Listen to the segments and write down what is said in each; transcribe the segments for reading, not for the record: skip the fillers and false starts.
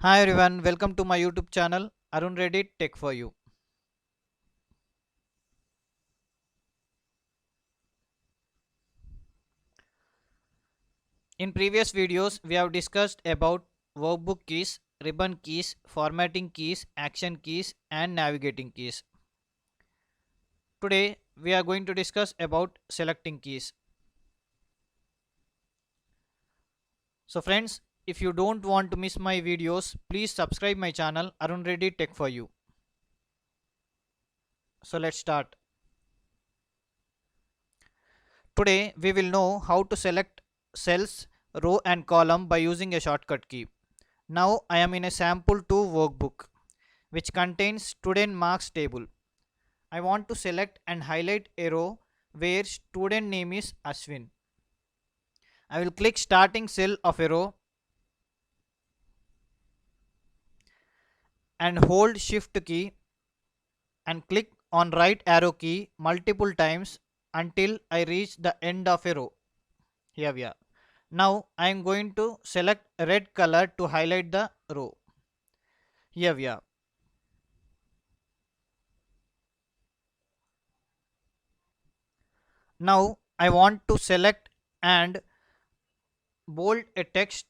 Hi everyone, welcome to my YouTube channel Arun Reddy Tech for You. In previous videos, we have discussed about workbook keys, ribbon keys, formatting keys, action keys, and navigating keys. Today, we are going to discuss about selecting keys. So friends, if you don't want to miss my videos, please subscribe my channel Arun Reddy Tech for You. So let's start. Today, we will know how to select cells, row and column by using a shortcut key. Now I am in a sample 2 workbook which contains student marks table. I want to select and highlight a row where student name is Ashwin. I will click starting cell of a row and hold shift key and click on right arrow key multiple times until I reach the end of a row. Here we are. Now I am going to select red color to highlight the row. Here we are. Now I want to select and bold a text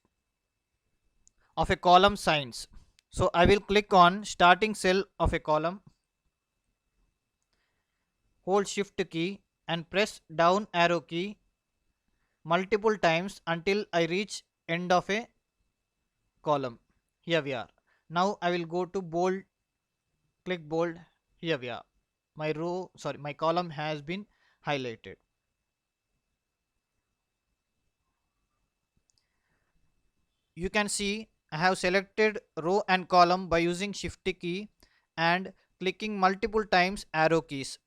of a column signs. So I will click on starting cell of a column, hold shift key and press down arrow key multiple times until I reach end of a column. Here we are. Now I will go to bold, click bold. Here we are. My column has been highlighted. You can see I have selected row and column by using shift key and clicking multiple times arrow keys.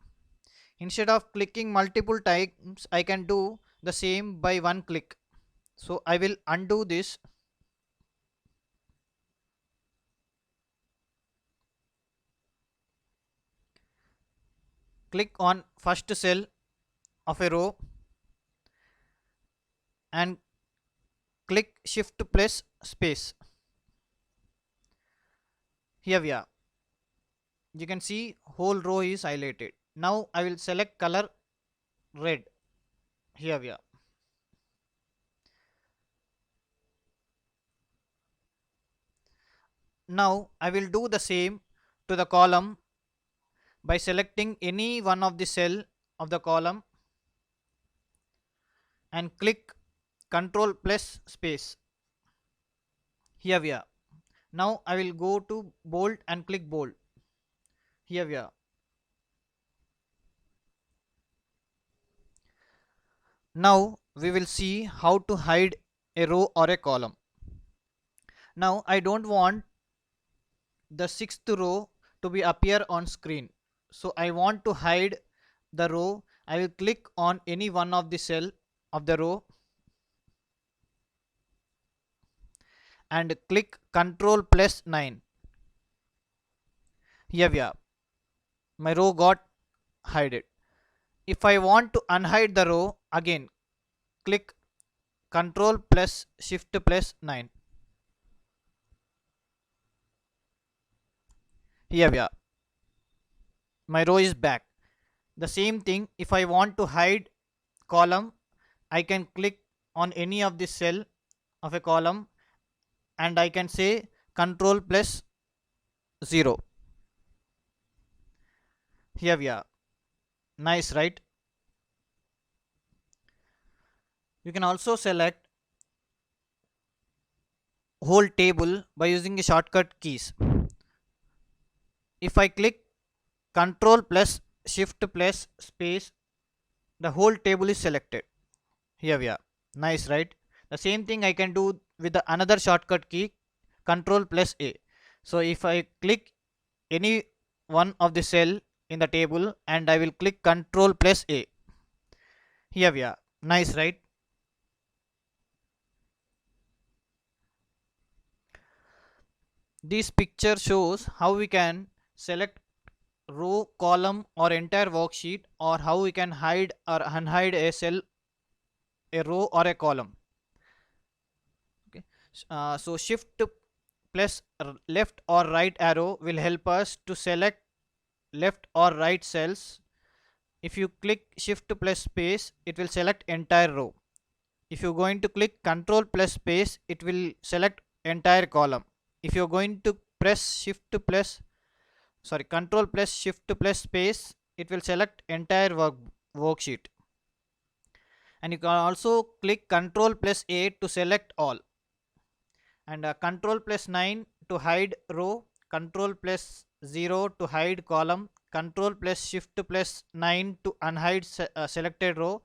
Instead of clicking multiple times, I can do the same by one click. So I will undo this. Click on first cell of a row and click shift plus space. Here we are. You can see whole row is highlighted. Now I will select color red. Here we are. Now I will do the same to the column by selecting any one of the cell of the column and click Control plus space. Here we are. Now I will go to bold and click bold. Here we are. Now we will see how to hide a row or a column. Now I don't want the sixth row to be appear on screen. So I want to hide the row. I will click on any one of the cell of the row and click Control plus 9. Here we are. My row got hidden. If I want to unhide the row, again click Control plus Shift plus 9. Here we are. My row is back. The same thing, if I want to hide column, I can click on any of the cell of a column and I can say Control plus 0. Here we are. Nice, right? You can also select whole table by using the shortcut keys. If I click Control plus Shift plus space, the whole table is selected. Here we are. Nice, right? The same thing I can do with the another shortcut key, Control plus A. So if I click any one of the cell in the table and I will click Control plus A. Here we are. Nice, right? This picture shows how we can select row, column or entire worksheet, or how we can hide or unhide a cell, a row or a column. Okay. So shift plus left or right arrow will help us to select left or right cells. If you click shift plus space, it will select entire row. If you're going to click control plus space, it will select entire column. If you're going to press control plus shift plus space, it will select entire worksheet. And you can also click control plus A to select all, and control plus 9 to hide row, control plus 0 to hide column, control plus shift plus 9 to unhide selected row,